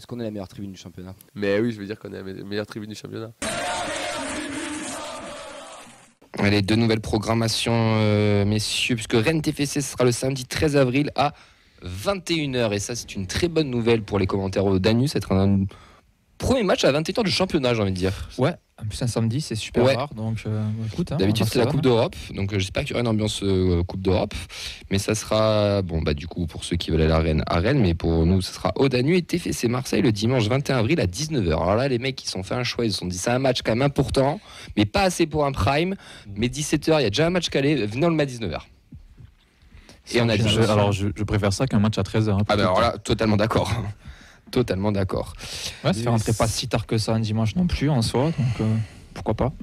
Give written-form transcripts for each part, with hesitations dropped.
qu'on est la meilleure tribune du championnat. Mais oui, je veux dire qu'on est la meilleure tribune du championnat. Allez, 2 nouvelles programmations, messieurs, puisque Rennes TFC, ce sera le samedi 13 avril à 21h. Et ça, c'est une très bonne nouvelle pour les commentaires au Danus. Ça va être un premier match à 21h du championnat, j'ai envie de dire. Ouais, en plus un samedi, c'est super rare. Donc, écoute. D'habitude, c'est la Coupe d'Europe. Donc, j'espère qu'il y aura une ambiance Coupe d'Europe. Mais ça sera, du coup, pour ceux qui veulent aller à Rennes. Mais pour nous, ça sera au Danus et TFC Marseille le dimanche 21 avril à 19h. Alors là, les mecs, ils se sont fait un choix. Ils se sont dit, c'est un match quand même important, mais pas assez pour un prime. Mais 17h, il y a déjà un match calé. Venez, on le met à 19h. Et on a dit, alors, je préfère ça qu'un match à 13h. Ah ben alors là, totalement d'accord. Totalement d'accord. Ouais, ça ne rentrait pas si tard que ça un dimanche non plus en soi, donc pourquoi pas.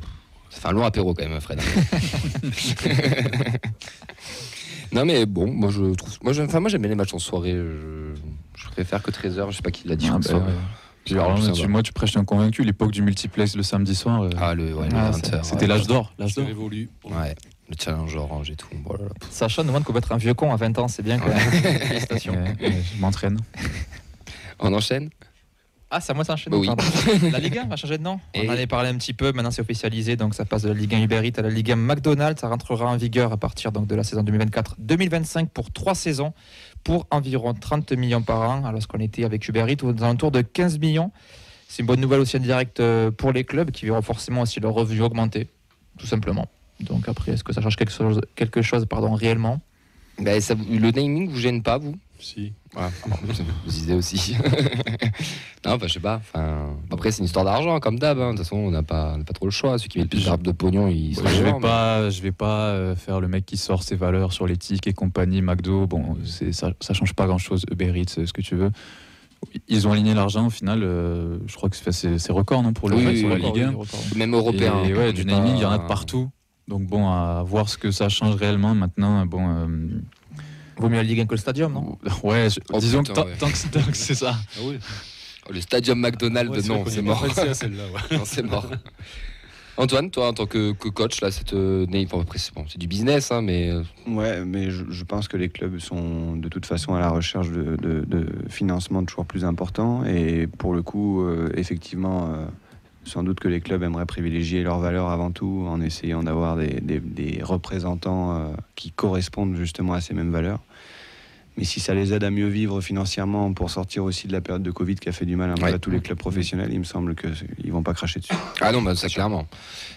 Ça fait un long apéro quand même, Fred. Non mais bon, moi j'aime bien les matchs en soirée. Je préfère que 13h, je sais pas qui l'a dit. Moi tu prêches un convaincu, l'époque du multiplex le samedi soir. Le 20h. C'était l'âge d'or. Ça évolue. Ouais. Le challenge orange et tout. Voilà. Sacha nous demande qu'on va être un vieux con à 20 ans, c'est bien quand même. Félicitations. Je m'entraîne. On enchaîne ? Ah, c'est à moi de s'enchaîner. Oui. La Ligue 1 va changer de nom. On en avait parlé un petit peu, maintenant c'est officialisé, donc ça passe de la Ligue 1 Uber Eats à la Ligue 1 McDonald's. Ça rentrera en vigueur à partir donc, de la saison 2024-2025 pour 3 saisons, pour environ 30 millions par an, alors qu'on était avec Uber Eats aux alentours de 15 millions. C'est une bonne nouvelle aussi en direct pour les clubs qui verront forcément aussi leur revenu augmenter, tout simplement. Donc après, est-ce que ça change quelque chose réellement ? Le naming vous gêne pas, vous ? Si. Ouais, vous disiez aussi. Non, je sais pas. Après, c'est une histoire d'argent, comme d'hab. De toute façon, on n'a pas trop le choix. Ceux qui mettent plus de pognon, ils sont je vais pas faire le mec qui sort ses valeurs sur l'éthique et compagnie, McDo. Bon, ça change pas grand-chose. Uber Eats, ce que tu veux. Ils ont aligné l'argent au final. Je crois que c'est record, non, pour le fait sur la Ligue 1. Même européen. Et du naming, il y en a de partout. Donc bon, à voir ce que ça change réellement maintenant. Vaut mieux la Ligue 1 que le Stadium, non ? Ouais, disons que tant que c'est ça. Ah oui. Le Stadium McDonald's, non, c'est mort. Non, c'est mort. Antoine, toi, en tant que coach, là, c'est du business, hein, mais... Ouais, mais je pense que les clubs sont de toute façon à la recherche de financement toujours plus important. Et pour le coup, effectivement... sans doute que les clubs aimeraient privilégier leurs valeurs avant tout en essayant d'avoir des représentants qui correspondent justement à ces mêmes valeurs. Mais si ça les aide à mieux vivre financièrement pour sortir aussi de la période de Covid qui a fait du mal un peu à tous les clubs professionnels, il me semble qu'ils ne vont pas cracher dessus. Ah non, ça clairement.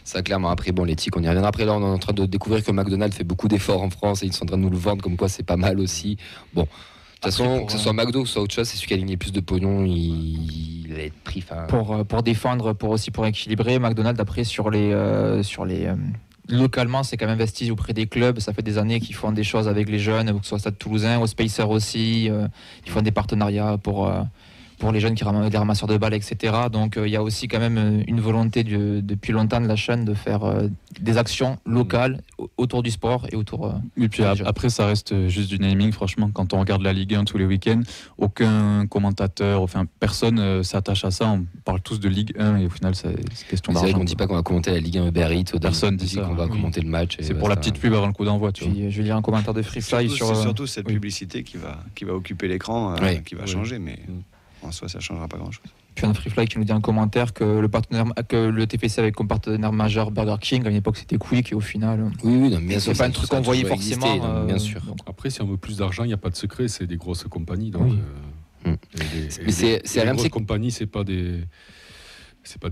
Ça clairement. Après, l'éthique, on y reviendra. Après, là, on est en train de découvrir que McDonald's fait beaucoup d'efforts en France et ils sont en train de nous le vendre comme quoi c'est pas mal aussi. Bon. De toute façon, que ce soit McDo ou que ce soit autre chose, c'est celui qui a aligné plus de pognon, il va être pris. Pour défendre, pour équilibrer, McDonald's, après, sur les localement, c'est quand même investi auprès des clubs. Ça fait des années qu'ils font des choses avec les jeunes, que ce soit au Stade Toulousain, au Spacer aussi. Ils font des partenariats pour les jeunes qui des ramasseurs de balles, etc. Donc il y a aussi quand même une volonté depuis longtemps de la chaîne de faire des actions locales autour du sport et autour... Et puis après, ça reste juste du naming, franchement. Quand on regarde la Ligue 1 tous les week-ends, aucun commentateur, personne s'attache à ça. On parle tous de Ligue 1 et au final, c'est question d'argent. C'est vrai qu'on ne dit pas qu'on va commenter la Ligue 1 Uber Eats. Personne dit ça. Qu'on va commenter le match. C'est pour la petite pub avant le coup d'envoi. Je vais lire un commentaire de Freefly sur... C'est surtout cette publicité qui va occuper l'écran, qui va changer, mais... En soi, ça ne changera pas grand-chose. Puis un Freefly qui nous dit en commentaire que le TFC avait comme partenaire majeur Burger King. À une époque, c'était Quick et au final... Oui, non, bien sûr. C'est pas un truc qu'on voyait forcément. Bien sûr. Après, si on veut plus d'argent, il n'y a pas de secret. C'est des grosses compagnies. Donc, mais les grosses compagnies, c'est pas des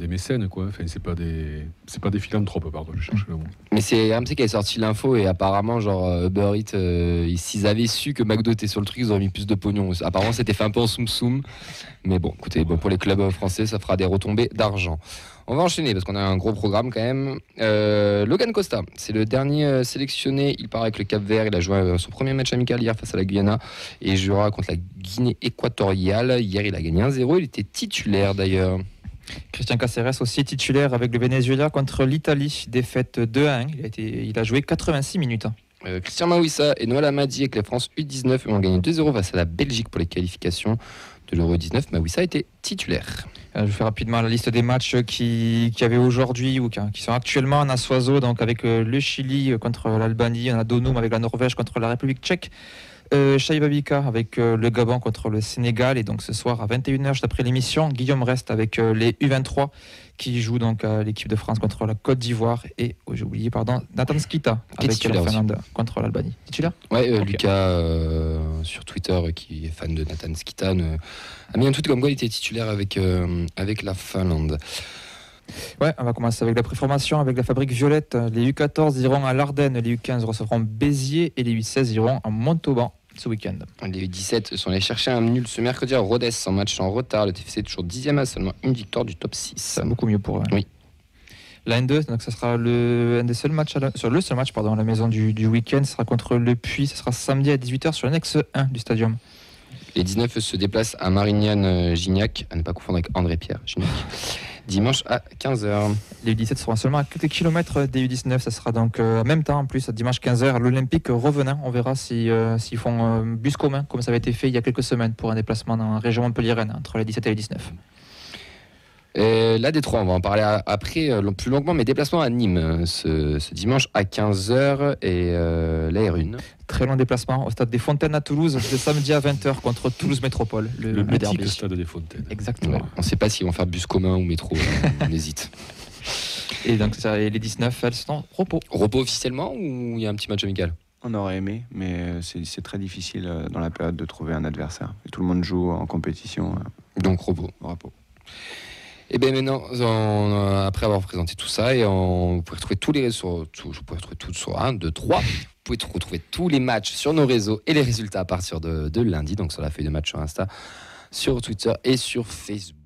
mécènes, quoi. Enfin, c'est pas des philanthropes, pardon, je cherche le mot. Mais c'est RMC qui a sorti l'info et apparemment, Uber Eats, s'ils avaient su que McDo était sur le truc, ils auraient mis plus de pognon. Apparemment, c'était fait un peu en soum-soum. Mais bon, écoutez, pour les clubs français, ça fera des retombées d'argent. On va enchaîner parce qu'on a un gros programme quand même. Logan Costa, c'est le dernier sélectionné. Il part avec le Cap-Vert. Il a joué son premier match amical hier face à la Guyana et il jouera contre la Guinée équatoriale. Hier, il a gagné 1-0. Il était titulaire d'ailleurs. Christian Cáceres aussi titulaire avec le Venezuela contre l'Italie. Défaite 2-1. Il a joué 86 minutes. Christian Mawissa et Noël Amadi avec la France U19 ont gagné 2-0 face à la Belgique pour les qualifications de l'Euro 19. Mawissa était titulaire. Je fais rapidement la liste des matchs qui avaient aujourd'hui ou qui sont actuellement en Assoiseau, donc avec le Chili contre l'Albanie, on a Donum avec la Norvège contre la République tchèque, Chaïba avec le Gabon contre le Sénégal. Et donc ce soir à 21h, juste après l'émission, Guillaume reste avec les U23 qui jouent donc à l'équipe de France contre la Côte d'Ivoire. Et j'ai oublié, Nathan Skita avec la Finlande contre l'Albanie. Titulaire ? Ouais, okay. Lucas sur Twitter, qui est fan de Nathan Skita, a mis un tweet comme quoi il était titulaire avec la Finlande. Ouais, on va commencer avec la préformation avec la Fabrique Violette. Les U14 iront à l'Ardenne, les U15 recevront Béziers et les U16 iront à Montauban ce week-end. Les U17 sont allés chercher un nul ce mercredi à Rodez en match en retard. Le TFC est toujours 10e à seulement une victoire du top 6. C'est beaucoup mieux pour eux. Oui. La N2, donc ça sera le seul match à la maison du week-end. Ce sera contre le Puy. Ce sera samedi à 18h sur l'annexe 1 du stadium. Les 19 se déplacent à Marignane-Gignac, à ne pas confondre avec André-Pierre Gignac, dimanche à 15h. Les U17 seront seulement à quelques kilomètres des U19. Ça sera donc en même temps, en plus, à dimanche 15h, à l'Olympique Revenant. On verra s'ils font bus commun, comme ça avait été fait il y a quelques semaines pour un déplacement dans la région Montpellier-Rennes, entre les 17 et les 19. La Détroit, on va en parler après plus longuement, mais déplacement à Nîmes ce dimanche à 15h et la R1. Très long déplacement au stade des Fontaines à Toulouse, le samedi à 20h contre Toulouse Métropole. Le mythique stade des Fontaines. Exactement. Ouais, on ne sait pas s'ils vont faire bus commun ou métro, on hésite. Et donc les 19, elles sont repos. Repos officiellement ou il y a un petit match amical ? On aurait aimé, mais c'est très difficile dans la période de trouver un adversaire. Et tout le monde joue en compétition. Donc repos. Et bien maintenant, après avoir présenté tout ça, vous pouvez retrouver tous les réseaux, je pourrais retrouver tout sur 1, 2, 3. Vous pouvez retrouver tous les matchs sur nos réseaux et les résultats à partir de lundi, donc sur la feuille de match sur Insta, sur Twitter et sur Facebook.